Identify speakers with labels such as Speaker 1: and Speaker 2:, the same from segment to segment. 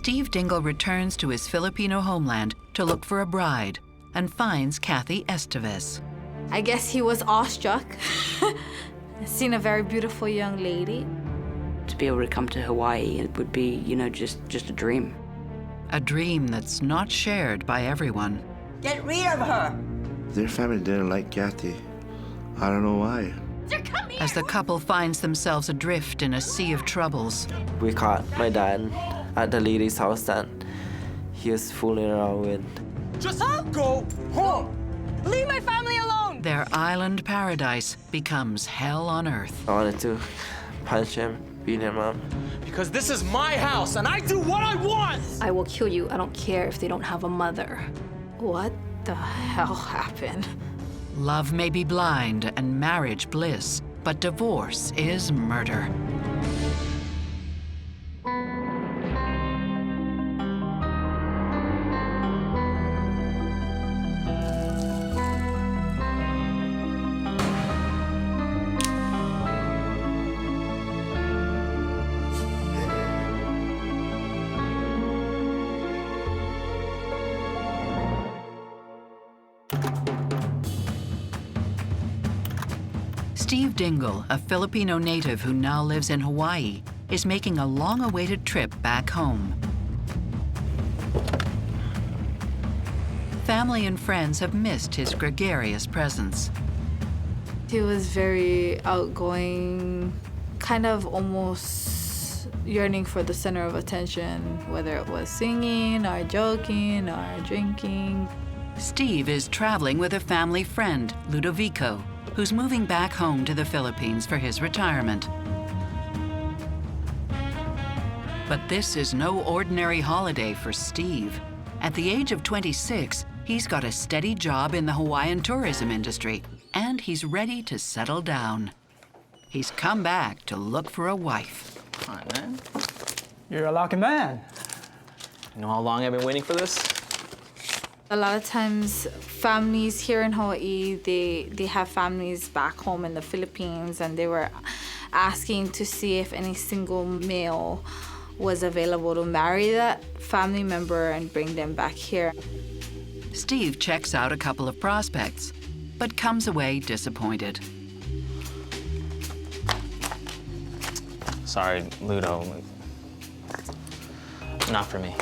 Speaker 1: Steve Dingle returns to his Filipino homeland to look for a bride and finds Kathy Estevez.
Speaker 2: I guess he was awestruck. Seen a very beautiful young lady.
Speaker 3: To be able to come to Hawaii, it would be, you know, just a dream.
Speaker 1: A dream that's not shared by everyone.
Speaker 4: Get rid of her!
Speaker 5: Their family didn't like Kathy. I don't know why.
Speaker 1: As the couple finds themselves adrift in a sea of troubles.
Speaker 6: We caught my dad at the lady's house that he was fooling around with.
Speaker 4: Just go home! Leave my family alone!
Speaker 1: Their island paradise becomes hell on earth.
Speaker 6: I wanted to punch him, beat him up.
Speaker 7: Because this is my house and I do what I want!
Speaker 2: I will kill you. I don't care if they don't have a mother. What the hell happened?
Speaker 1: Love may be blind and marriage bliss, but divorce is murder. Steve Dingle, a Filipino native who now lives in Hawaii, is making a long-awaited trip back home. Family and friends have missed his gregarious presence.
Speaker 2: He was very outgoing, kind of almost yearning for the center of attention, whether it was singing or joking or drinking.
Speaker 1: Steve is traveling with a family friend, Ludovico, who's moving back home to the Philippines for his retirement. But this is no ordinary holiday for Steve. At the age of 26, he's got a steady job in the Hawaiian tourism industry, and he's ready to settle down. He's come back to look for a wife.
Speaker 7: Come on, man.
Speaker 8: You're a lucky man.
Speaker 7: You know how long I've been waiting for this?
Speaker 2: A lot of times, families here in Hawaii, they have families back home in the Philippines, and they were asking to see if any single male was available to marry that family member and bring them back here.
Speaker 1: Steve checks out a couple of prospects, but comes away disappointed.
Speaker 7: Sorry, Ludo. Not for me.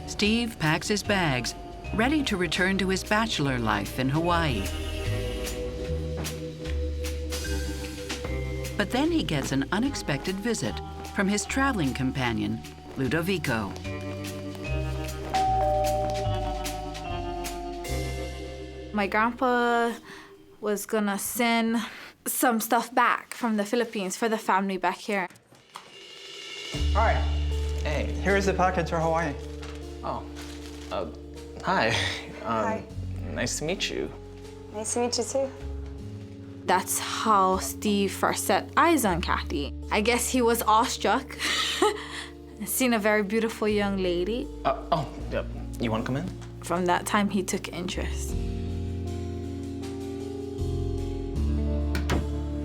Speaker 1: Steve packs his bags, ready to return to his bachelor life in Hawaii. But then he gets an unexpected visit from his traveling companion, Ludovico.
Speaker 2: My grandpa was gonna send some stuff back from the Philippines for the family back here.
Speaker 8: Hi,
Speaker 7: Hey.
Speaker 8: here's the package for Hawaii.
Speaker 7: Oh. Hi.
Speaker 9: Hi.
Speaker 7: Nice to meet you.
Speaker 9: Nice to meet you too.
Speaker 2: That's how Steve first set eyes on Kathy. I guess he was awestruck. Seen a very beautiful young lady.
Speaker 7: Yeah. You want to come in?
Speaker 2: From that time, he took interest.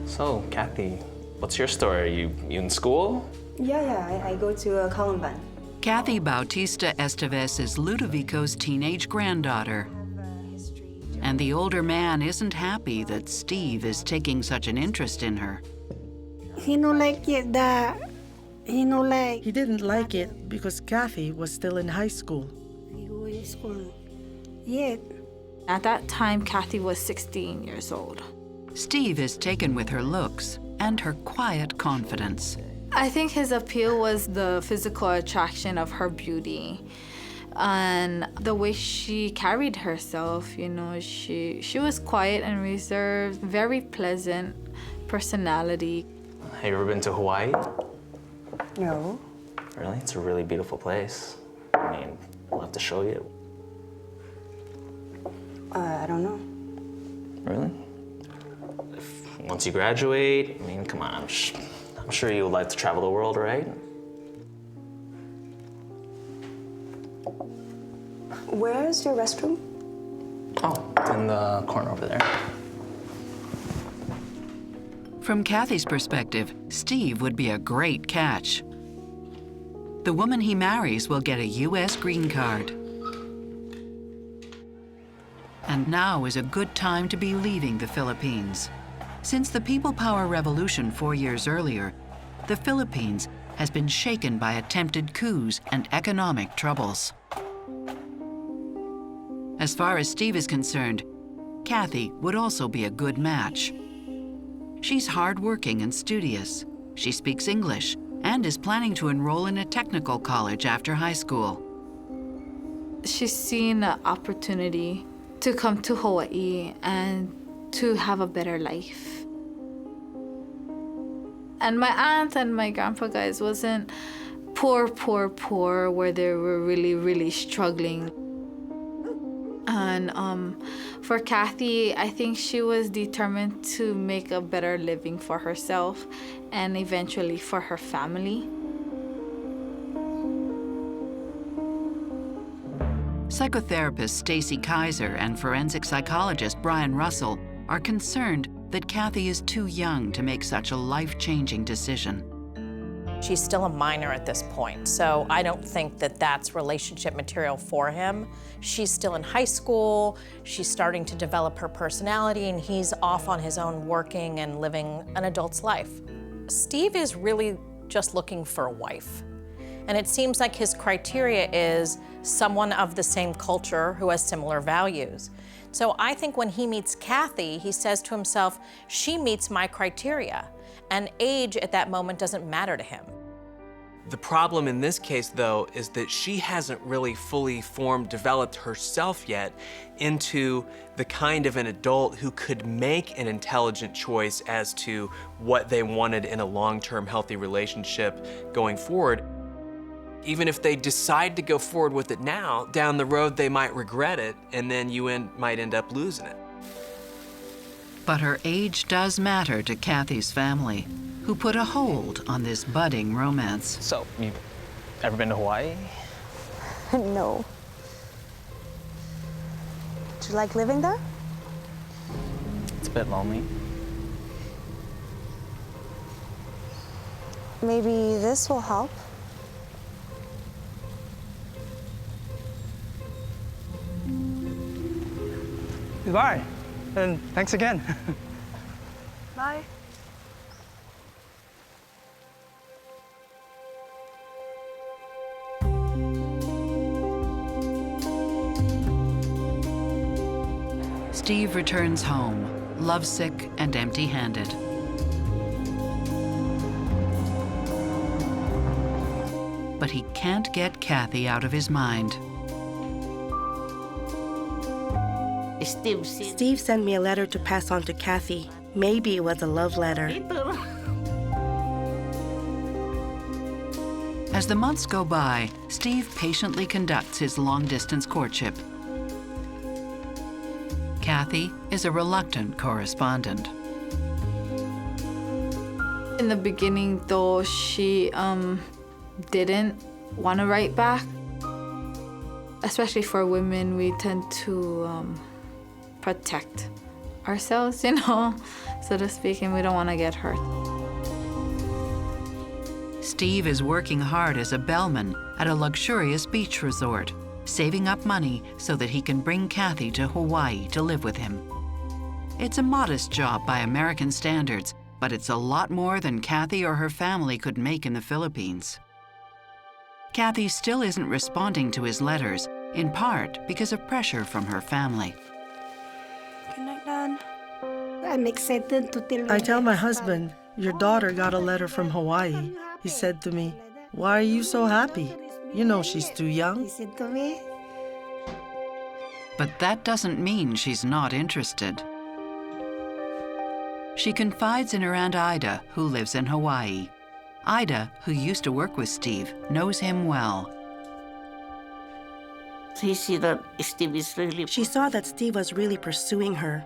Speaker 7: So, Kathy, what's your story? Are you in school?
Speaker 9: Yeah, I go to Columbine.
Speaker 1: Kathy Bautista Estevez is Ludovico's teenage granddaughter. And the older man isn't happy that Steve is taking such an interest in her.
Speaker 10: He don't like it that. He don't like.
Speaker 11: He didn't like it because Kathy was still in high school.
Speaker 10: Yet.
Speaker 2: At that time, Kathy was 16 years old.
Speaker 1: Steve is taken with her looks and her quiet confidence.
Speaker 2: I think his appeal was the physical attraction of her beauty and the way she carried herself. You know, she was quiet and reserved, very pleasant personality.
Speaker 7: Have you ever been to Hawaii?
Speaker 9: No.
Speaker 7: Really? It's a really beautiful place. I mean, I'll have to show you.
Speaker 9: I don't know.
Speaker 7: Really? Once you graduate, I mean, come on, I'm sure you would like to travel the world, right?
Speaker 9: Where's your restroom?
Speaker 7: Oh, it's in the corner over there.
Speaker 1: From Kathy's perspective, Steve would be a great catch. The woman he marries will get a U.S. green card. And now is a good time to be leaving the Philippines. Since the People Power Revolution 4 years earlier, the Philippines has been shaken by attempted coups and economic troubles. As far as Steve is concerned, Kathy would also be a good match. She's hardworking and studious. She speaks English and is planning to enroll in a technical college after high school.
Speaker 2: She's seen an opportunity to come to Hawaii and to have a better life. And my aunt and my grandpa, guys, wasn't poor, where they were really struggling. And for Kathy, I think she was determined to make a better living for herself and eventually for her family.
Speaker 1: Psychotherapist Stacy Kaiser and forensic psychologist Brian Russell are concerned that Kathy is too young to make such a life-changing decision.
Speaker 12: She's still a minor at this point, so I don't think that that's relationship material for him. She's still in high school, she's starting to develop her personality, and he's off on his own working and living an adult's life. Steve is really just looking for a wife. And it seems like his criteria is someone of the same culture who has similar values. So I think when he meets Kathy, he says to himself, she meets my criteria, and age at that moment doesn't matter to him.
Speaker 13: The problem in this case, though, is that she hasn't really fully developed herself yet into the kind of an adult who could make an intelligent choice as to what they wanted in a long-term healthy relationship going forward. Even if they decide to go forward with it now, down the road they might regret it, and then you might end up losing it.
Speaker 1: But her age does matter to Kathy's family, who put a hold on this budding romance.
Speaker 7: So, you ever been to Hawaii?
Speaker 9: No. Do you like living there?
Speaker 7: It's a bit lonely.
Speaker 9: Maybe this will help.
Speaker 8: Goodbye, and thanks again.
Speaker 9: Bye.
Speaker 1: Steve returns home, lovesick and empty-handed. But he can't get Kathy out of his mind.
Speaker 10: Steve sent me a letter to pass on to Kathy. Maybe it was a love letter.
Speaker 1: As the months go by, Steve patiently conducts his long-distance courtship. Kathy is a reluctant correspondent.
Speaker 2: In the beginning, though, she didn't want to write back. Especially for women, we tend to protect ourselves, you know, so to speak, and we don't want to get hurt.
Speaker 1: Steve is working hard as a bellman at a luxurious beach resort, saving up money so that he can bring Kathy to Hawaii to live with him. It's a modest job by American standards, but it's a lot more than Kathy or her family could make in the Philippines. Kathy still isn't responding to his letters, in part because of pressure from her family.
Speaker 9: Good night, Dad.
Speaker 10: I'm excited to tell
Speaker 11: I tell my husband, your daughter got a letter from Hawaii. He said to me, why are you so happy? You know she's too young.
Speaker 10: He said to me,
Speaker 1: But that doesn't mean she's not interested. She confides in her Aunt Ida, who lives in Hawaii. Ida, who used to work with Steve, knows him well.
Speaker 10: She saw that Steve was really pursuing her.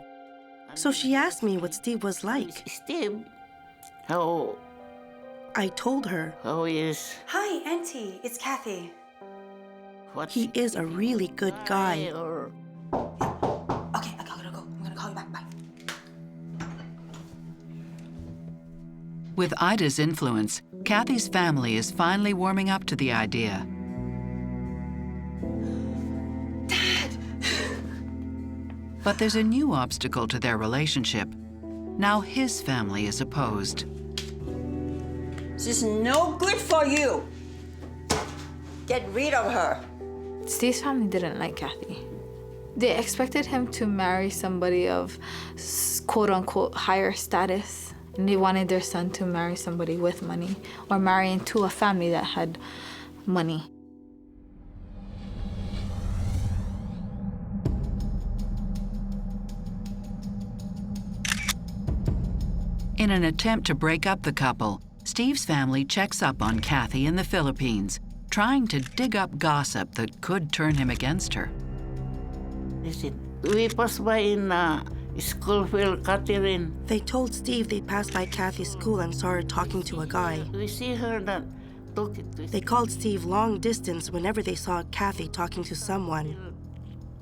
Speaker 10: So she asked me what Steve was like.
Speaker 14: Steve, how?
Speaker 10: I told her.
Speaker 14: How is?
Speaker 9: Hi, Auntie. It's Kathy.
Speaker 10: He is a really good guy.
Speaker 9: Okay, I gotta go. I'm gonna call you back. Bye.
Speaker 1: With Ida's influence, Kathy's family is finally warming up to the idea. But there's a new obstacle to their relationship. Now his family is opposed.
Speaker 4: She's no good for you. Get rid of her.
Speaker 2: Steve's family didn't like Kathy. They expected him to marry somebody of quote-unquote higher status. And they wanted their son to marry somebody with money or marry into a family that had money.
Speaker 1: In an attempt to break up the couple, Steve's family checks up on Kathy in the Philippines, trying to dig up gossip that could turn him against her.
Speaker 14: We passed by in school where Catherine.
Speaker 10: They told Steve they passed by Kathy's school and saw her talking to a guy.
Speaker 14: We see her that talking to.
Speaker 10: They called Steve long distance whenever they saw Kathy talking to someone.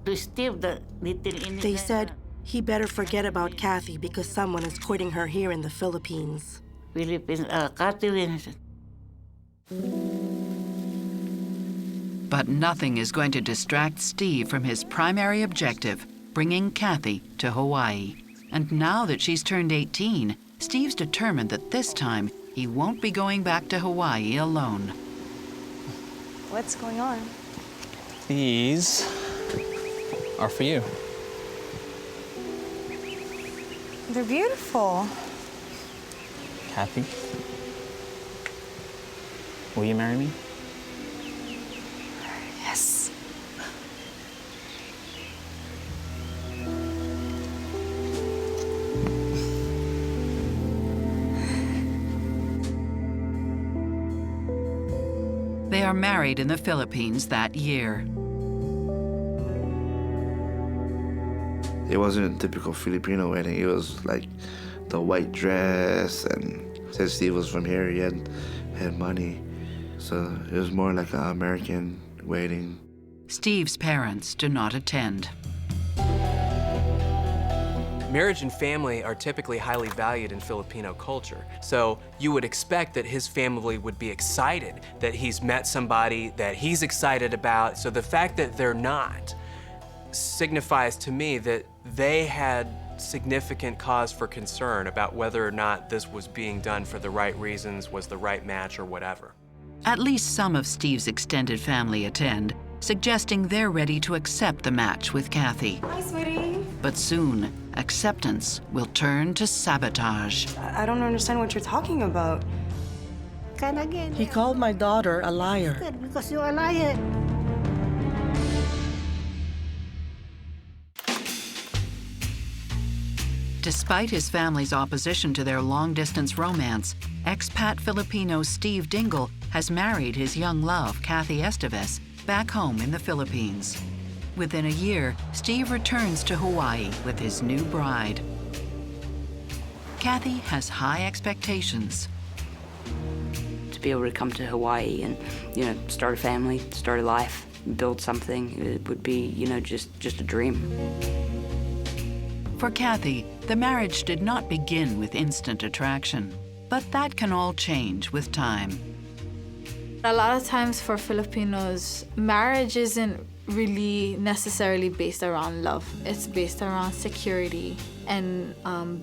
Speaker 14: To Steve, the little in.
Speaker 10: They said he better forget about Kathy because someone is courting her here in the Philippines.
Speaker 14: Philippines, Catherine.
Speaker 1: But nothing is going to distract Steve from his primary objective, bringing Kathy to Hawaii. And now that she's turned 18, Steve's determined that this time he won't be going back to Hawaii alone.
Speaker 9: What's going on?
Speaker 7: These are for you.
Speaker 9: They're beautiful.
Speaker 7: Kathy, will you marry me?
Speaker 9: Yes.
Speaker 1: They are married in the Philippines that year.
Speaker 5: It wasn't a typical Filipino wedding. It was like the white dress, and since Steve was from here, he had money. So it was more like an American wedding.
Speaker 1: Steve's parents do not attend.
Speaker 13: Marriage and family are typically highly valued in Filipino culture. So you would expect that his family would be excited that he's met somebody that he's excited about. So the fact that they're not signifies to me that they had significant cause for concern about whether or not this was being done for the right reasons, was the right match, or whatever.
Speaker 1: At least some of Steve's extended family attend, suggesting they're ready to accept the match with Kathy.
Speaker 9: Hi, sweetie.
Speaker 1: But soon, acceptance will turn to sabotage.
Speaker 9: I don't understand what you're talking about.
Speaker 11: He called my daughter a liar.
Speaker 14: Because you're a liar.
Speaker 1: Despite his family's opposition to their long-distance romance, expat Filipino Steve Dingle has married his young love, Kathy Esteves, back home in the Philippines. Within a year, Steve returns to Hawaii with his new bride. Kathy has high expectations.
Speaker 3: To be able to come to Hawaii and, start a family, start a life, build something, it would be, just a dream.
Speaker 1: For Kathy, the marriage did not begin with instant attraction, but that can all change with time.
Speaker 2: A lot of times for Filipinos, marriage isn't really necessarily based around love. It's based around security and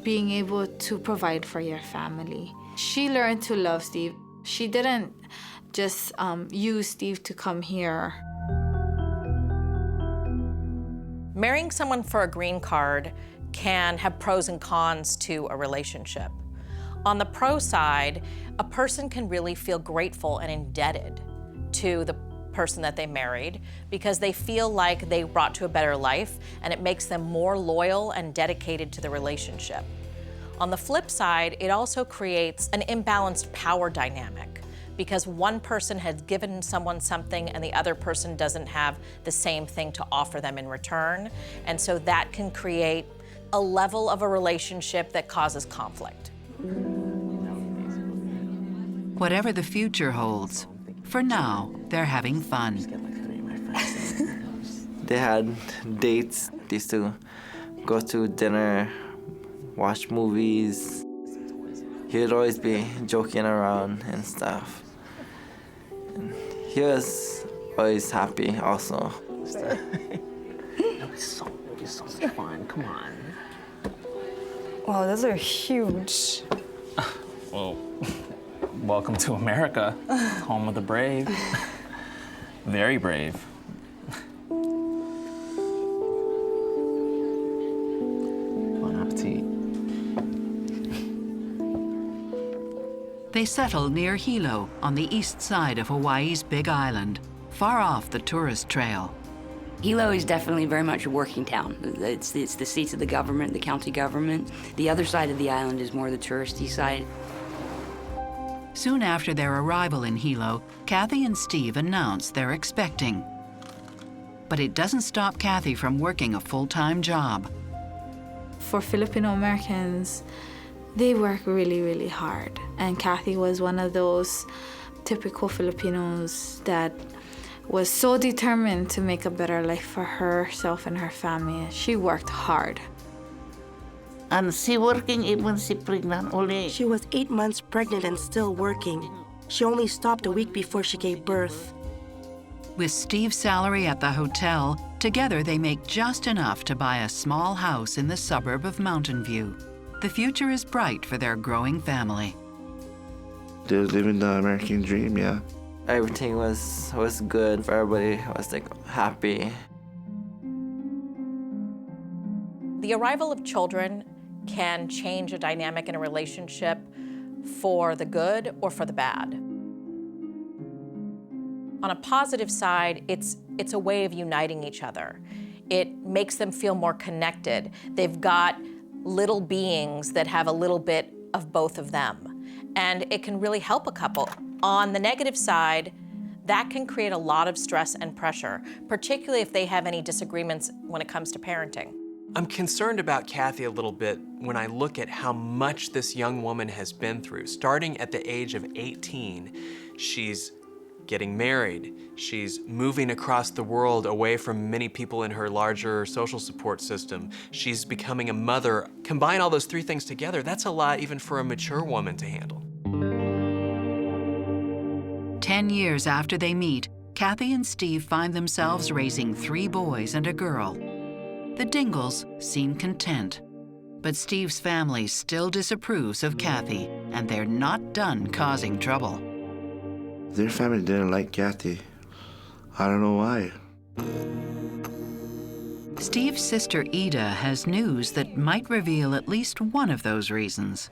Speaker 2: being able to provide for your family. She learned to love Steve. She didn't just use Steve to come here.
Speaker 12: Marrying someone for a green card can have pros and cons to a relationship. On the pro side, a person can really feel grateful and indebted to the person that they married because they feel like they brought to a better life, and it makes them more loyal and dedicated to the relationship. On the flip side, it also creates an imbalanced power dynamic because one person has given someone something and the other person doesn't have the same thing to offer them in return. And so that can create a level of a relationship that causes conflict.
Speaker 1: Whatever the future holds, for now, they're having fun.
Speaker 6: They had dates. They used to go to dinner, watch movies. He'd always be joking around and stuff. And he was always happy also.
Speaker 7: It'll be so much fun. Come on.
Speaker 9: Wow, those are huge.
Speaker 7: Well, welcome to America, home of the brave. Very brave. Bon appetit.
Speaker 1: They settle near Hilo on the east side of Hawaii's Big Island, far off the tourist trail.
Speaker 3: Hilo is definitely very much a working town. It's the seats of the government, the county government. The other side of the island is more the touristy side.
Speaker 1: Soon after their arrival in Hilo, Kathy and Steve announce they're expecting. But it doesn't stop Kathy from working a full-time job.
Speaker 2: For Filipino Americans, they work really, really hard. And Kathy was one of those typical Filipinos that was so determined to make a better life for herself and her family. She worked hard.
Speaker 14: And she working even she pregnant only.
Speaker 10: She was 8 months pregnant and still working. She only stopped a week before she gave birth.
Speaker 1: With Steve's salary at the hotel, together they make just enough to buy a small house in the suburb of Mountain View. The future is bright for their growing family.
Speaker 5: They're living the American dream, yeah.
Speaker 6: Everything was good for everybody. Was like happy.
Speaker 12: The arrival of children can change a dynamic in a relationship for the good or for the bad. On a positive side, it's a way of uniting each other. It makes them feel more connected. They've got little beings that have a little bit of both of them. And it can really help a couple. On the negative side, that can create a lot of stress and pressure, particularly if they have any disagreements when it comes to parenting.
Speaker 13: I'm concerned about Kathy a little bit when I look at how much this young woman has been through. Starting at the age of 18, she's getting married, she's moving across the world away from many people in her larger social support system, she's becoming a mother. Combine all those three things together, that's a lot even for a mature woman to handle.
Speaker 1: 10 years after they meet, Kathy and Steve find themselves raising 3 boys and a girl. The Dingles seem content, but Steve's family still disapproves of Kathy, and they're not done causing trouble.
Speaker 5: Their family didn't like Kathy. I don't know why.
Speaker 1: Steve's sister Ida has news that might reveal at least one of those reasons.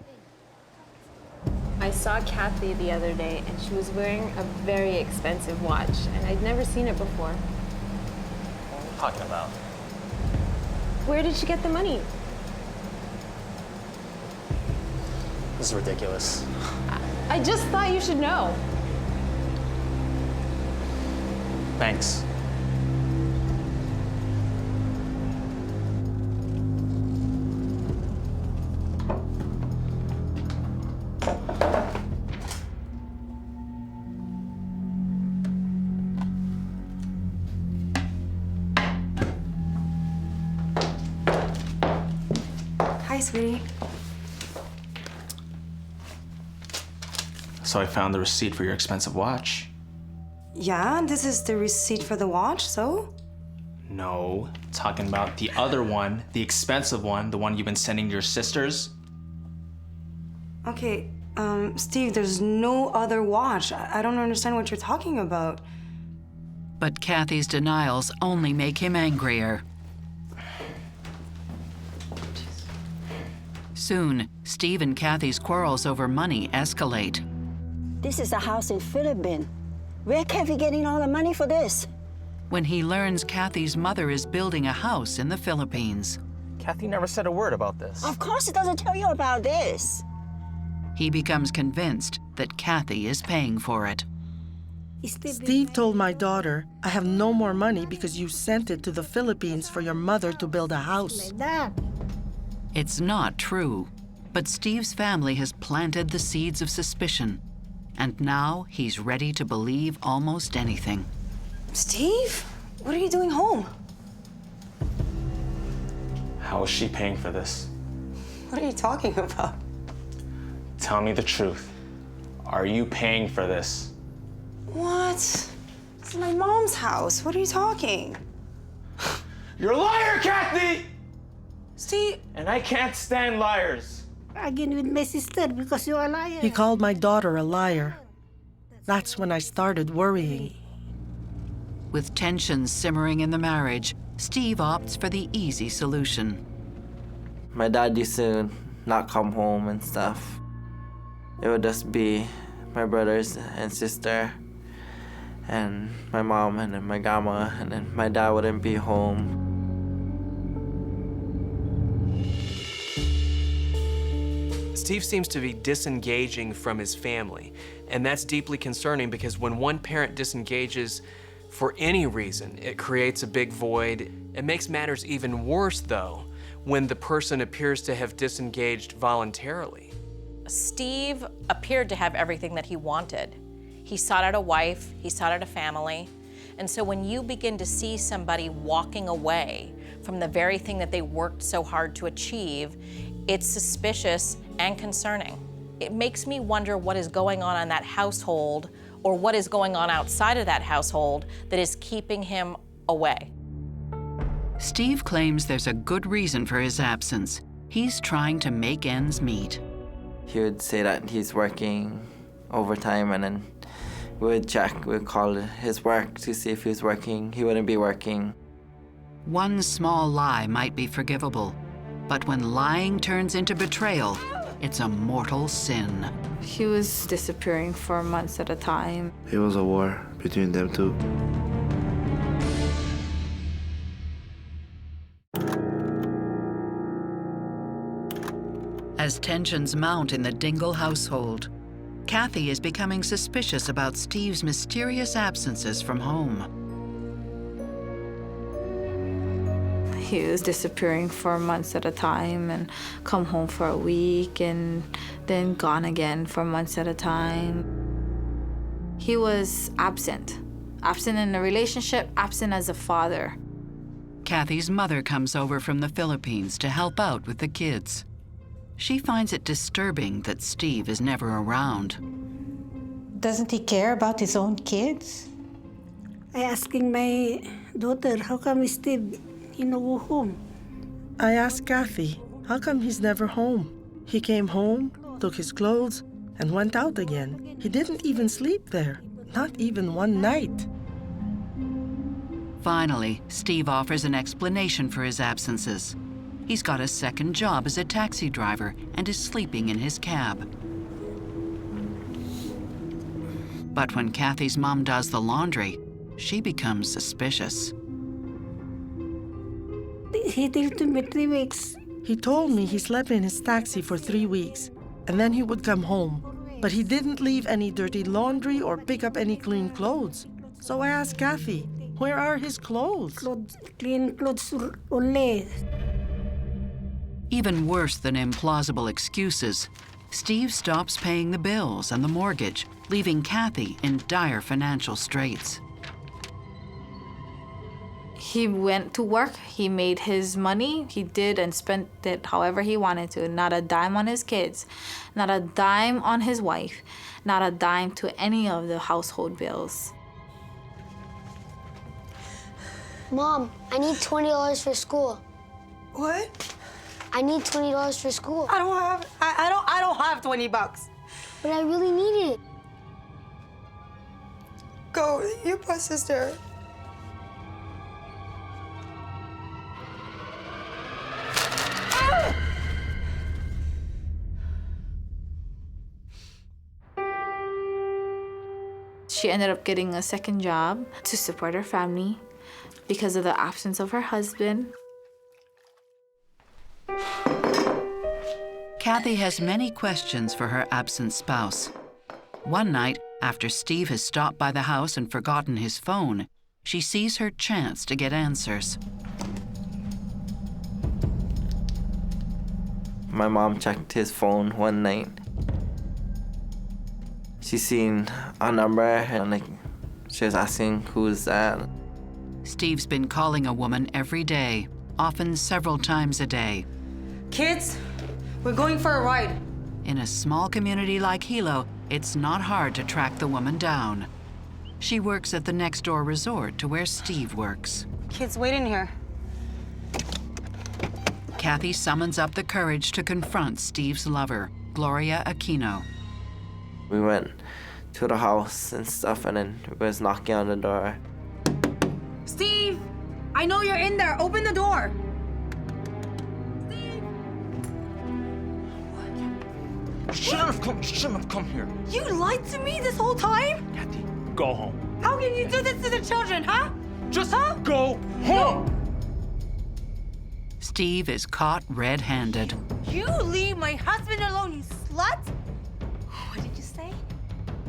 Speaker 15: I saw Kathy the other day, and she was wearing a very expensive watch, and I'd never seen it before.
Speaker 7: What are you talking about?
Speaker 15: Where did she get the money?
Speaker 7: This is ridiculous.
Speaker 15: I just thought you should know.
Speaker 7: Thanks.
Speaker 9: Hi, sweetie.
Speaker 7: So I found the receipt for your expensive watch.
Speaker 9: Yeah, this is the receipt for the watch, so?
Speaker 7: No, talking about the other one, the expensive one, the one you've been sending to your sisters.
Speaker 9: Okay, Steve, there's no other watch. I don't understand what you're talking about.
Speaker 1: But Kathy's denials only make him angrier. Soon, Steve and Kathy's quarrels over money escalate.
Speaker 16: This is a house in Philippines. Where Kathy getting all the money for this?
Speaker 1: When he learns Kathy's mother is building a house in the Philippines.
Speaker 7: Kathy never said a word about this.
Speaker 16: Of course it doesn't tell you about this.
Speaker 1: He becomes convinced that Kathy is paying for it.
Speaker 11: Steve told my daughter, I have no more money because you sent it to the Philippines for your mother to build a house.
Speaker 16: Like that.
Speaker 1: It's not true, but Steve's family has planted the seeds of suspicion, and now he's ready to believe almost anything.
Speaker 9: Steve, what are you doing home?
Speaker 7: How is she paying for this?
Speaker 9: What are you talking about?
Speaker 7: tell me the truth. Are you paying for this?
Speaker 9: What? It's my mom's house. What are you talking?
Speaker 7: You're a liar, Kathy!
Speaker 9: Steve!
Speaker 7: And I can't stand liars.
Speaker 16: Again with my sister because you're a liar.
Speaker 11: He called my daughter a liar. That's when I started worrying.
Speaker 1: With tensions simmering in the marriage, Steve opts for the easy solution.
Speaker 6: My dad used to not come home and stuff. It would just be my brothers and sister and my mom and then my grandma, and then my dad wouldn't be home.
Speaker 13: Steve seems to be disengaging from his family, and that's deeply concerning because when one parent disengages for any reason, it creates a big void. It makes matters even worse, though, when the person appears to have disengaged voluntarily.
Speaker 12: Steve appeared to have everything that he wanted. He sought out a wife, he sought out a family, and so when you begin to see somebody walking away from the very thing that they worked so hard to achieve, it's suspicious and concerning. It makes me wonder what is going on in that household or what is going on outside of that household that is keeping him away.
Speaker 1: Steve claims there's a good reason for his absence. He's trying to make ends meet.
Speaker 6: He would say that he's working overtime, and then we would check, we'd call his work to see if he was working. He wouldn't be working.
Speaker 1: One small lie might be forgivable, but when lying turns into betrayal, it's a mortal sin.
Speaker 2: He was disappearing for months at a time.
Speaker 5: It was a war between them two.
Speaker 1: As tensions mount in the Dingle household, Kathy is becoming suspicious about Steve's mysterious absences from home.
Speaker 2: He was disappearing for months at a time and come home for a week and then gone again for months at a time. He was absent. Absent in the relationship, absent as a father.
Speaker 1: Kathy's mother comes over from the Philippines to help out with the kids. She finds it disturbing that Steve is never around.
Speaker 16: Doesn't he care about his own kids? I asking my daughter, how come Steve go home?
Speaker 11: I asked Kathy, how come he's never home? He came home, took his clothes, and went out again. He didn't even sleep there, not even one night.
Speaker 1: Finally, Steve offers an explanation for his absences. He's got a second job as a taxi driver and is sleeping in his cab. But when Kathy's mom does the laundry, she becomes suspicious.
Speaker 16: He did to me 3 weeks.
Speaker 11: He told me he slept in his taxi for 3 weeks, and then he would come home. But he didn't leave any dirty laundry or pick up any clean clothes. So I asked Kathy, where are his clothes?
Speaker 16: Clean clothes only.
Speaker 1: Even worse than implausible excuses, Steve stops paying the bills and the mortgage, leaving Kathy in dire financial straits.
Speaker 2: He went to work, he made his money, he did and spent it however he wanted to. Not a dime on his kids, not a dime on his wife, not a dime to any of the household bills.
Speaker 17: Mom, I need $20 for school.
Speaker 9: What?
Speaker 17: I need $20 for school.
Speaker 9: I don't have $20.
Speaker 17: But I really need it.
Speaker 9: Go, your poor sister.
Speaker 2: She ended up getting a second job to support her family because of the absence of her husband.
Speaker 1: Kathy has many questions for her absent spouse. One night, after Steve has stopped by the house and forgotten his phone, she sees her chance to get answers.
Speaker 6: My mom checked his phone one night. She seen a number and she was asking who's that.
Speaker 1: Steve's been calling a woman every day, often several times a day.
Speaker 9: Kids, we're going for a ride.
Speaker 1: In a small community like Hilo, it's not hard to track the woman down. She works at the next-door resort to where Steve works.
Speaker 9: Kids, wait in here.
Speaker 1: Kathy summons up the courage to confront Steve's lover, Gloria Aquino.
Speaker 6: We went to the house and stuff, and then we was knocking on the door.
Speaker 9: Steve! I know you're in there. Open the door.
Speaker 18: Shouldn't have come here.
Speaker 9: You lied to me this whole time?
Speaker 18: Kathy, go home.
Speaker 9: How can you do this to the children, huh?
Speaker 18: Just go home.
Speaker 1: Steve is caught red-handed.
Speaker 9: You leave my husband alone, you slut! What did you say?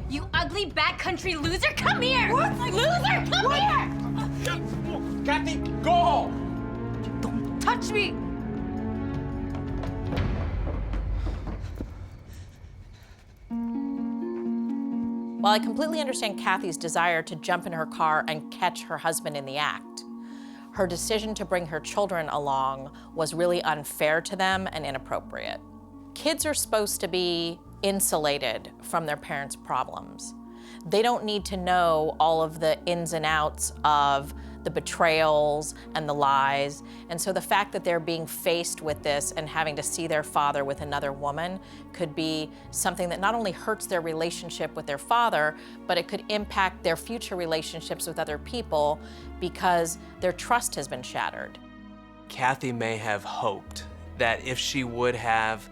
Speaker 9: You ugly backcountry loser, come here! What? Loser, come here!
Speaker 18: Kathy, go home.
Speaker 9: Don't touch me!
Speaker 12: While I completely understand Kathy's desire to jump in her car and catch her husband in the act, her decision to bring her children along was really unfair to them and inappropriate. Kids are supposed to be insulated from their parents' problems. They don't need to know all of the ins and outs of the betrayals and the lies. And so the fact that they're being faced with this and having to see their father with another woman could be something that not only hurts their relationship with their father, but it could impact their future relationships with other people because their trust has been shattered.
Speaker 13: Kathy may have hoped that if she would have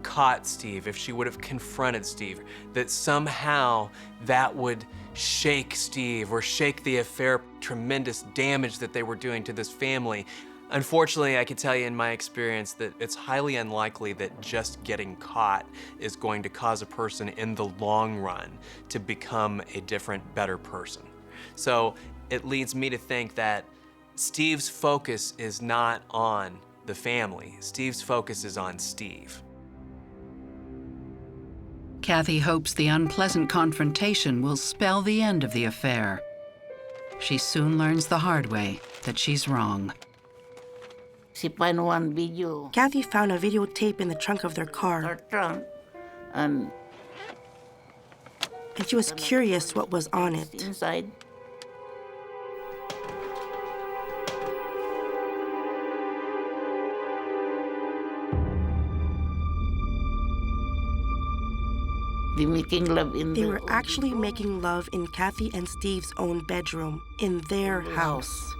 Speaker 13: caught Steve, if she would have confronted Steve, that somehow that would shake Steve or shake the affair. Tremendous damage that they were doing to this family. Unfortunately, I can tell you in my experience that it's highly unlikely that just getting caught is going to cause a person in the long run to become a different, better person. So it leads me to think that Steve's focus is not on the family. Steve's focus is on Steve.
Speaker 1: Kathy hopes the unpleasant confrontation will spell the end of the affair. She soon learns the hard way that she's wrong.
Speaker 14: Kathy found
Speaker 10: a videotape in the trunk of their car.
Speaker 14: And
Speaker 10: she was curious what was on it.
Speaker 14: Inside.
Speaker 10: They were actually making love in Kathy and Steve's own bedroom, in their house.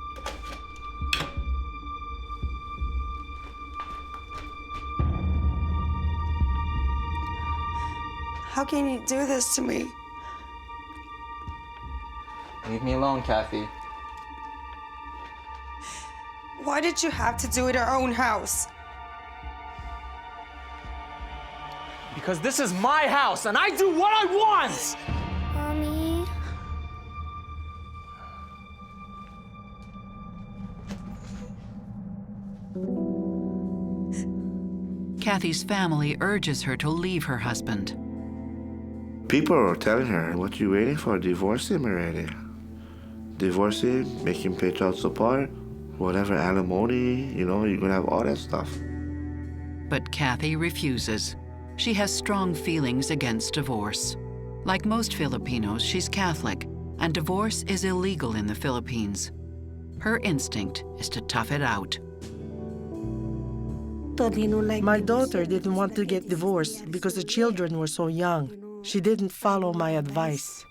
Speaker 9: How can you do this to me?
Speaker 19: Leave me alone, Kathy.
Speaker 9: Why did you have to do it in our own house?
Speaker 18: Because this is my house and I do what I want!
Speaker 17: Mommy.
Speaker 1: Kathy's family urges her to leave her husband.
Speaker 5: People are telling her, what you waiting for? Divorce him already. Divorce him, make him pay child support, whatever alimony, you know, you're gonna have all that stuff.
Speaker 1: But Kathy refuses. She has strong feelings against divorce. Like most Filipinos, she's Catholic, and divorce is illegal in the Philippines. Her instinct is to tough it out.
Speaker 11: My daughter didn't want to get divorced because the children were so young. She didn't follow my advice.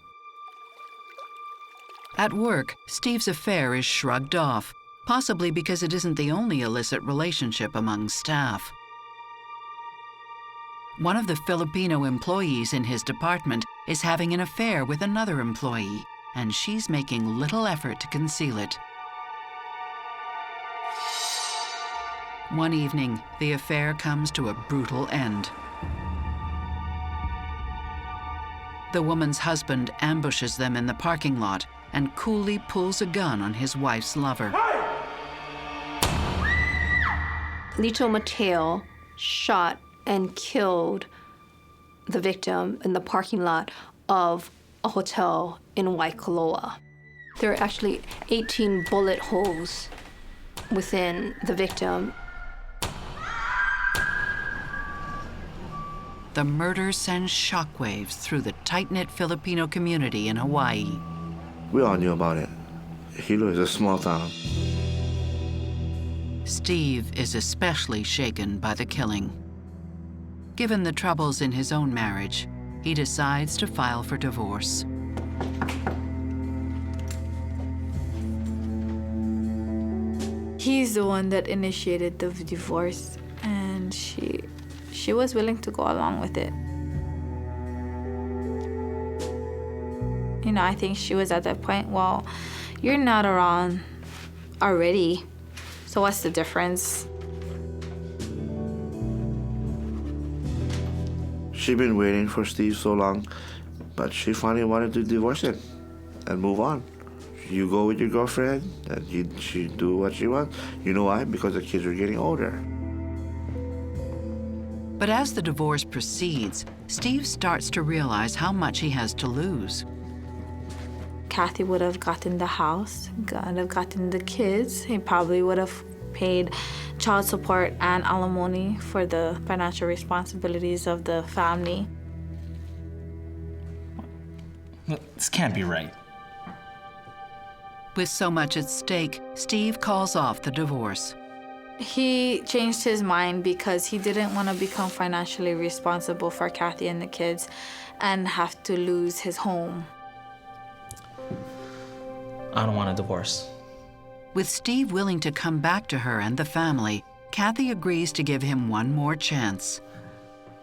Speaker 1: At work, Steve's affair is shrugged off, possibly because it isn't the only illicit relationship among staff. One of the Filipino employees in his department is having an affair with another employee, and she's making little effort to conceal it. One evening, the affair comes to a brutal end. The woman's husband ambushes them in the parking lot and coolly pulls a gun on his wife's lover.
Speaker 20: Lito Mateo shot and killed the victim in the parking lot of a hotel in Waikoloa. There are actually 18 bullet holes within the victim.
Speaker 1: the murder sends shockwaves through the tight-knit Filipino community in Hawaii.
Speaker 5: We all knew about it. Hilo is a small town.
Speaker 1: Steve is especially shaken by the killing. Given the troubles in his own marriage, he decides to file for divorce.
Speaker 2: He's the one that initiated the divorce, and she was willing to go along with it. You know, I think she was at that point, well, you're not around already, so what's the difference?
Speaker 5: She'd been waiting for Steve so long, but she finally wanted to divorce him and move on. You go with your girlfriend, and she do what she wants. You know why? Because the kids are getting older.
Speaker 1: But as the divorce proceeds, Steve starts to realize how much he has to lose.
Speaker 2: Kathy would have gotten the house, would have gotten the kids. He probably would have paid child support and alimony for the financial responsibilities of the family.
Speaker 7: This can't be right.
Speaker 1: With so much at stake, Steve calls off the divorce.
Speaker 2: He changed his mind because he didn't want to become financially responsible for Kathy and the kids and have to lose his home.
Speaker 7: I don't want a divorce.
Speaker 1: With Steve willing to come back to her and the family, Kathy agrees to give him one more chance.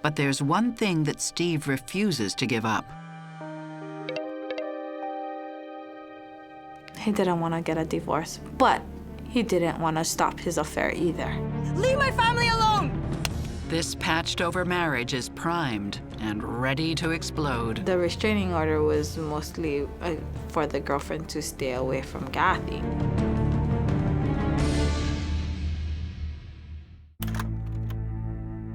Speaker 1: But there's one thing that Steve refuses to give up.
Speaker 2: He didn't want to get a divorce, but he didn't want to stop his affair either.
Speaker 9: Leave my family alone!
Speaker 1: This patched-over marriage is primed and ready to explode.
Speaker 2: The restraining order was mostly for the girlfriend to stay away from Kathy.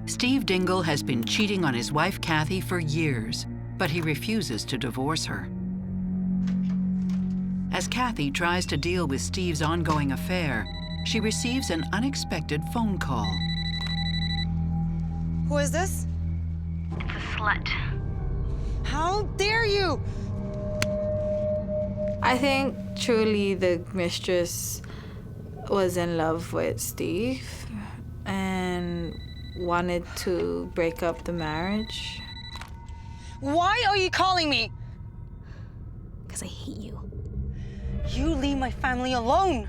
Speaker 1: Steve Dingle has been cheating on his wife Kathy for years, but he refuses to divorce her. As Kathy tries to deal with Steve's ongoing affair, she receives an unexpected phone call.
Speaker 9: Who is this?
Speaker 17: It's a slut.
Speaker 9: How dare you?
Speaker 2: I think truly the mistress was in love with Steve and wanted to break up the marriage.
Speaker 9: Why are you calling me?
Speaker 17: Because I hate you.
Speaker 9: You leave my family alone.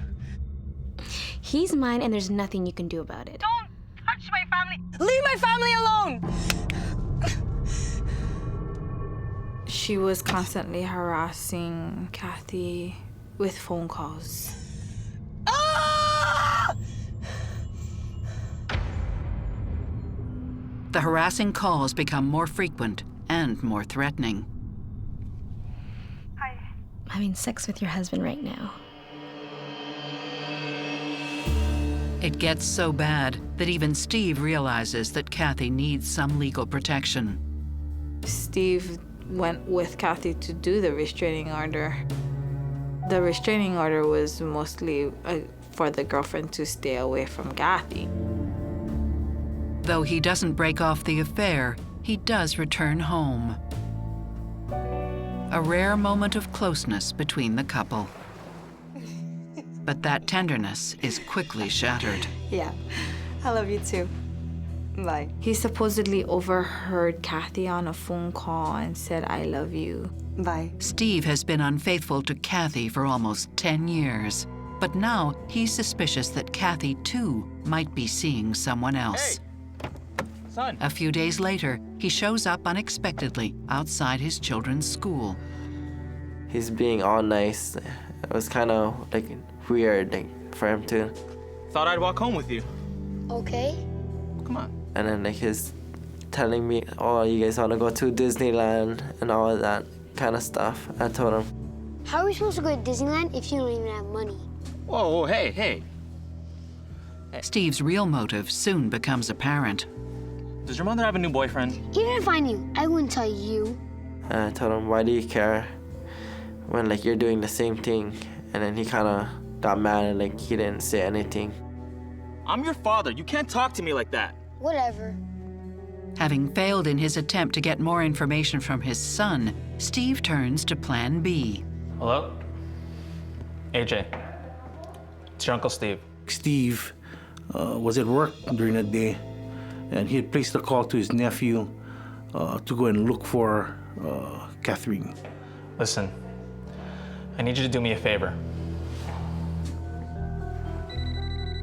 Speaker 17: He's mine and there's nothing you can do about it.
Speaker 9: Don't touch my family. Leave my family alone.
Speaker 2: She was constantly harassing Kathy with phone calls.
Speaker 9: Ah!
Speaker 1: The harassing calls become more frequent and more threatening.
Speaker 17: I'm having sex with your husband right now.
Speaker 1: It gets so bad that even Steve realizes that Kathy needs some legal protection.
Speaker 2: Steve went with Kathy to do the restraining order. The restraining order was mostly for the girlfriend to stay away from Kathy.
Speaker 1: Though he doesn't break off the affair, he does return home. A rare moment of closeness between the couple. But that tenderness is quickly shattered.
Speaker 9: Yeah, I love you too. Bye.
Speaker 2: He supposedly overheard Kathy on a phone call and said, "I love you."
Speaker 9: Bye.
Speaker 1: Steve has been unfaithful to Kathy for almost 10 years. But now he's suspicious that Kathy, too, might be seeing someone else.
Speaker 18: Hey, son.
Speaker 1: A few days later, he shows up unexpectedly outside his children's school.
Speaker 6: He's being all nice. It was kind of like weird for him to.
Speaker 18: Thought I'd walk home with you.
Speaker 17: Okay.
Speaker 18: Come on.
Speaker 6: And then he's telling me, oh, you guys want to go to Disneyland and all of that kind of stuff. I told him.
Speaker 17: How are we supposed to go to Disneyland if you don't even have money?
Speaker 18: Whoa, hey.
Speaker 1: Steve's real motive soon becomes apparent.
Speaker 18: Does your mother have a new boyfriend?
Speaker 17: He didn't find you. I wouldn't tell you.
Speaker 6: And I told him, why do you care when you're doing the same thing? And then he kind of got mad and he didn't say anything.
Speaker 18: I'm your father. You can't talk to me like that.
Speaker 17: Whatever.
Speaker 1: Having failed in his attempt to get more information from his son, Steve turns to Plan B.
Speaker 7: Hello? AJ. It's your Uncle Steve.
Speaker 21: Steve was at work during the day, and he had placed a call to his nephew to go and look for Catherine.
Speaker 7: Listen, I need you to do me a favor.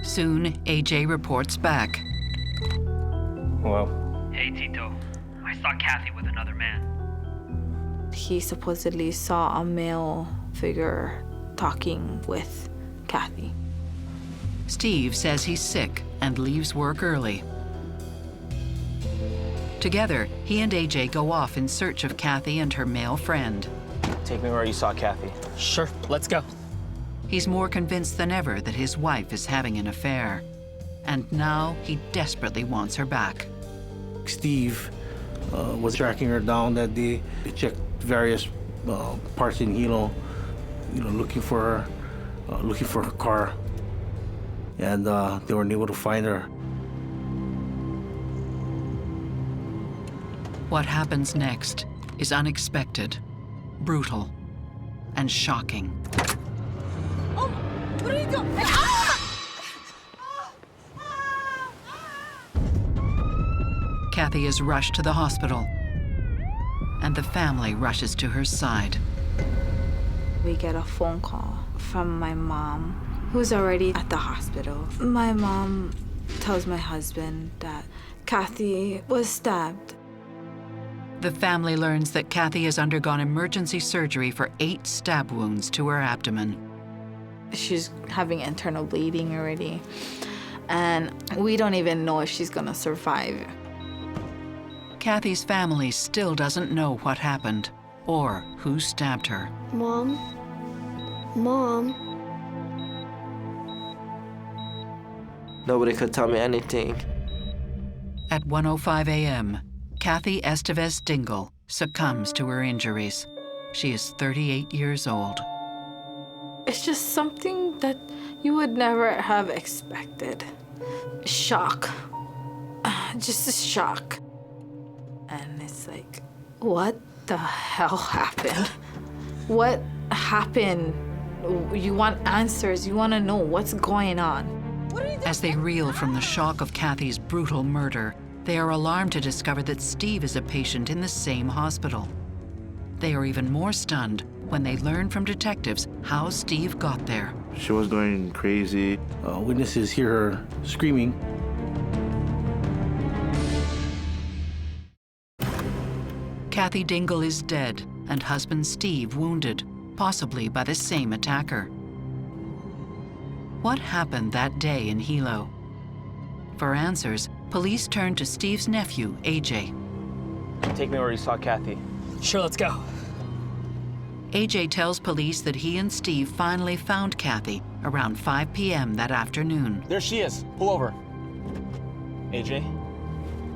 Speaker 1: Soon, AJ reports back.
Speaker 7: Hello?
Speaker 22: Hey, Tito. I saw Kathy with another man.
Speaker 2: He supposedly saw a male figure talking with Kathy.
Speaker 1: Steve says he's sick and leaves work early. Together, he and AJ go off in search of Kathy and her male friend.
Speaker 7: Take me where you saw Kathy.
Speaker 18: Sure, let's go.
Speaker 1: He's more convinced than ever that his wife is having an affair. And now he desperately wants her back.
Speaker 21: Steve was tracking her down that day. They checked various parts in Hilo, looking for her car, and they weren't able to find her.
Speaker 1: What happens next is unexpected, brutal, and shocking.
Speaker 9: Oh, what are you doing?
Speaker 1: Kathy is rushed to the hospital, and the family rushes to her side.
Speaker 2: We get a phone call from my mom, who's already at the hospital. My mom tells my husband that Kathy was stabbed.
Speaker 1: The family learns that Kathy has undergone emergency surgery for 8 stab wounds to her abdomen.
Speaker 2: She's having internal bleeding already, and we don't even know if she's gonna survive.
Speaker 1: Kathy's family still doesn't know what happened or who stabbed her.
Speaker 17: Mom? Mom?
Speaker 6: Nobody could tell me anything.
Speaker 1: At 1:05 a.m., Kathy Estevez Dingle succumbs to her injuries. She is 38 years old.
Speaker 2: It's just something that you would never have expected. Shock. Just a shock. And it's like, what the hell happened? What happened? You want answers. You want to know what's going on.
Speaker 1: As they reel from the shock of Kathy's brutal murder, they are alarmed to discover that Steve is a patient in the same hospital. They are even more stunned when they learn from detectives how Steve got there.
Speaker 5: She was going crazy.
Speaker 21: Witnesses hear her screaming.
Speaker 1: Kathy Dingle is dead and husband Steve wounded, possibly by the same attacker. What happened that day in Hilo? For answers, police turn to Steve's nephew, AJ.
Speaker 7: Take me where you saw Kathy.
Speaker 18: Sure, let's go.
Speaker 1: AJ tells police that he and Steve finally found Kathy around 5 p.m. that afternoon.
Speaker 7: There she is. Pull over. AJ,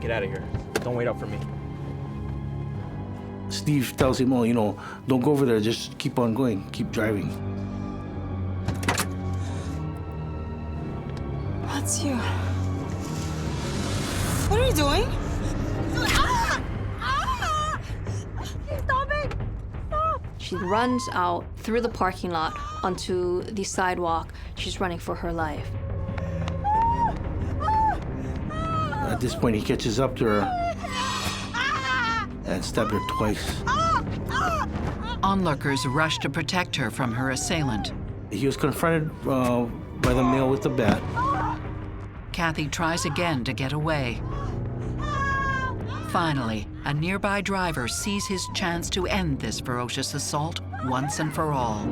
Speaker 7: get out of here. Don't wait up for me.
Speaker 21: Steve tells him, don't go over there, just keep on going, keep driving.
Speaker 9: That's you. What are you doing? Stop it! Stop!
Speaker 20: She runs out through the parking lot onto the sidewalk. She's running for her life.
Speaker 21: At this point, he catches up to her and stabbed her twice.
Speaker 1: Onlookers rush to protect her from her assailant.
Speaker 21: He was confronted by the male with the bat.
Speaker 1: Kathy tries again to get away. Finally, a nearby driver sees his chance to end this ferocious assault once and for all.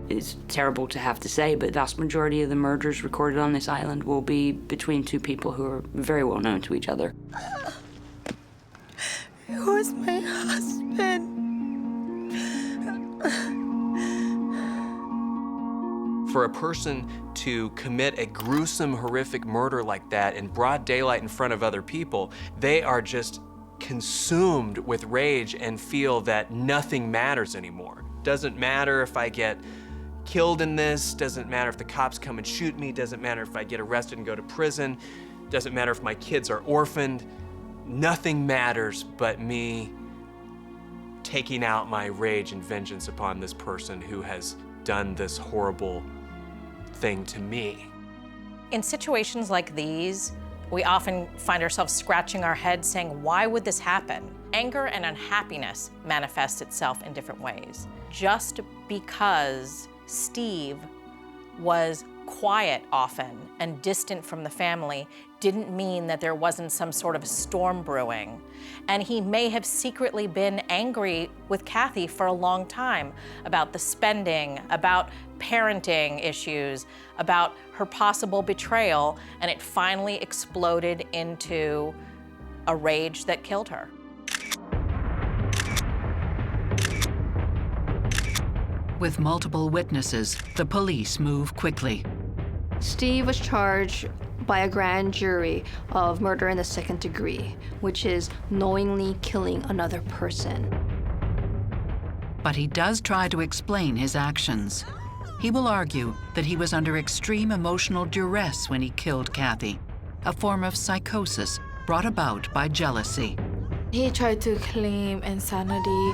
Speaker 3: It's terrible to have to say, but the vast majority of the murders recorded on this island will be between 2 people who are very well known to each other.
Speaker 9: Who's my husband?
Speaker 13: For a person to commit a gruesome, horrific murder like that in broad daylight in front of other people, they are just consumed with rage and feel that nothing matters anymore. Doesn't matter if I get killed in this, doesn't matter if the cops come and shoot me, doesn't matter if I get arrested and go to prison, doesn't matter if my kids are orphaned. Nothing matters but me taking out my rage and vengeance upon this person who has done this horrible thing to me.
Speaker 12: In situations like these, we often find ourselves scratching our heads saying, why would this happen? Anger and unhappiness manifests itself in different ways. Just because Steve was quiet often and distant from the family didn't mean that there wasn't some sort of storm brewing. And he may have secretly been angry with Kathy for a long time about the spending, about parenting issues, about her possible betrayal, and it finally exploded into a rage that killed her.
Speaker 1: With multiple witnesses, the police move quickly.
Speaker 20: Steve was charged by a grand jury of murder in the second degree, which is knowingly killing another person.
Speaker 1: But he does try to explain his actions. He will argue that he was under extreme emotional duress when he killed Kathy, a form of psychosis brought about by jealousy.
Speaker 2: He tried to claim insanity.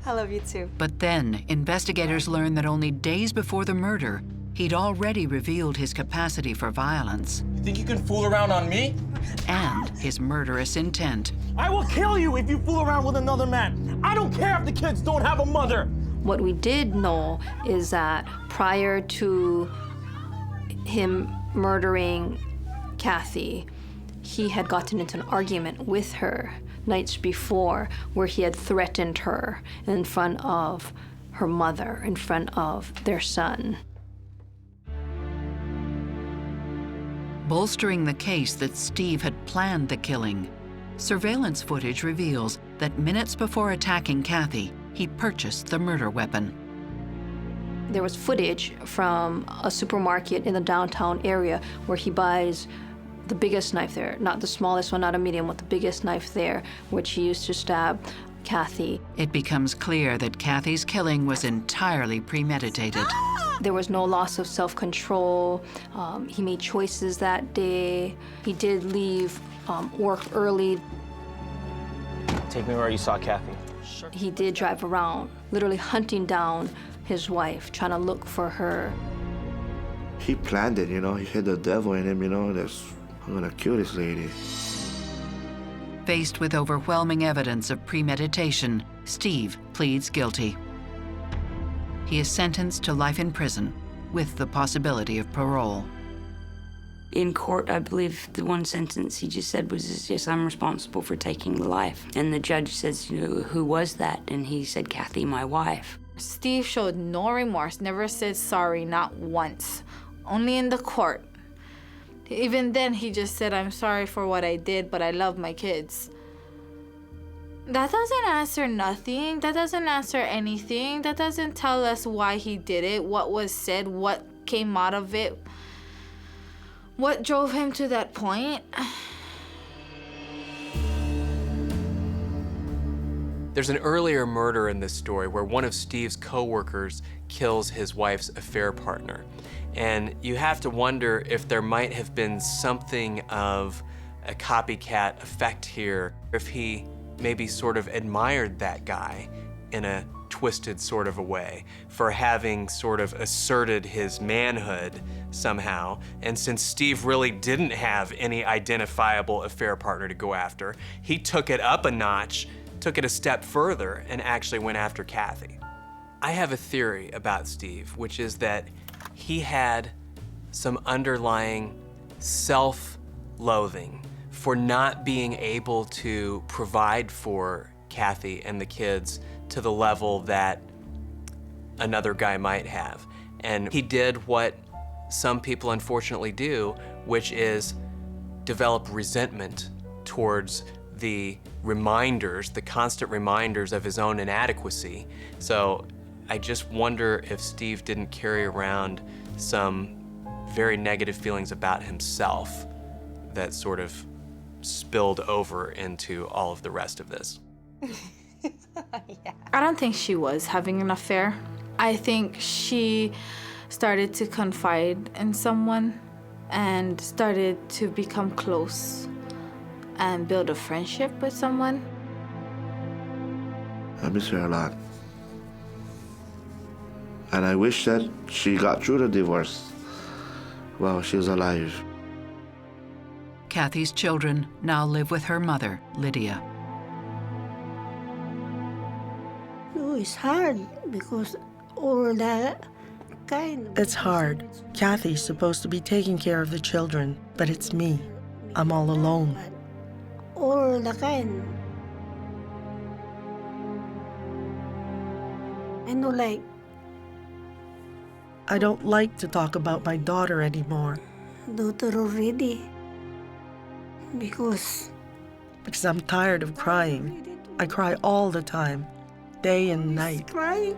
Speaker 2: I love you too.
Speaker 1: But then, investigators learn that only days before the murder, he'd already revealed his capacity for violence.
Speaker 18: You think you can fool around on me?
Speaker 1: And his murderous intent.
Speaker 18: I will kill you if you fool around with another man. I don't care if the kids don't have a mother.
Speaker 20: What we did know is that prior to him murdering Kathy, he had gotten into an argument with her nights before where he had threatened her in front of her mother, in front of their son.
Speaker 1: Bolstering the case that Steve had planned the killing, surveillance footage reveals that minutes before attacking Kathy, he purchased the murder weapon.
Speaker 20: There was footage from a supermarket in the downtown area where he buys the biggest knife there, not the smallest one, not a medium, but the biggest knife there, which he used to stab Kathy.
Speaker 1: It becomes clear that Kathy's killing was entirely premeditated.
Speaker 20: There was no loss of self-control. He made choices that day. He did leave work early.
Speaker 7: Take me where you saw Kathy.
Speaker 20: He did drive around, literally hunting down his wife, trying to look for her.
Speaker 5: He planned it, you know. He had the devil in him, you know. I'm gonna kill this lady.
Speaker 1: Faced with overwhelming evidence of premeditation, Steve pleads guilty. He is sentenced to life in prison with the possibility of parole.
Speaker 3: In court, I believe the one sentence he just said was, yes, I'm responsible for taking the life. And the judge says, you know, who was that? And he said, Kathy, my wife.
Speaker 2: Steve showed no remorse, never said sorry, not once. Only in the court. Even then, he just said, I'm sorry for what I did, but I love my kids. That doesn't answer nothing. That doesn't answer anything. That doesn't tell us why he did it, what was said, what came out of it, what drove him to that point.
Speaker 13: There's an earlier murder in this story where one of Steve's co-workers kills his wife's affair partner. And you have to wonder if there might have been something of a copycat effect here, if he maybe sort of admired that guy in a twisted sort of a way for having sort of asserted his manhood somehow. And since Steve really didn't have any identifiable affair partner to go after, he took it up a notch, took it a step further, and actually went after Kathy. I have a theory about Steve, which is that he had some underlying self-loathing for not being able to provide for Kathy and the kids to the level that another guy might have. And he did what some people unfortunately do, which is develop resentment towards the reminders, the constant reminders of his own inadequacy. So I just wonder if Steve didn't carry around some very negative feelings about himself that sort of spilled over into all of the rest of this.
Speaker 2: I don't think she was having an affair. I think she started to confide in someone and started to become close and build a friendship with someone.
Speaker 5: I miss her a lot. And I wish that she got through the divorce while she was alive.
Speaker 1: Kathy's children now live with her mother, Lydia.
Speaker 16: No, it's hard because all that kind.
Speaker 11: It's hard. Kathy's supposed to be taking care of the children, but it's me. I'm all alone.
Speaker 16: All the kind. I know, like.
Speaker 11: I don't like to talk about my daughter anymore.
Speaker 16: Daughter already. Because
Speaker 11: I'm tired of crying. I cry all the time, day and night.
Speaker 16: Crying.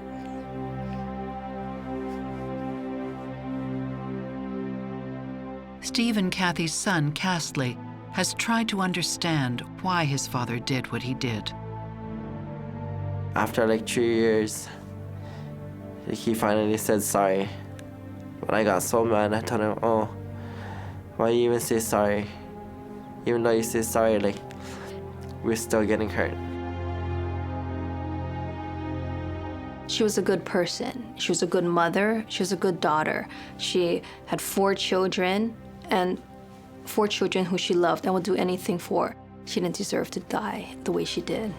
Speaker 1: Steve and Kathy's son, Castley, has tried to understand why his father did what he did.
Speaker 6: After like 3 years, he finally said sorry. But I got so mad, I told him, oh, why you even say sorry? Even though you say sorry, like, we're still getting hurt.
Speaker 20: She was a good person. She was a good mother. She was a good daughter. She had 4 children, and 4 children who she loved and would do anything for. She didn't deserve to die the way she did.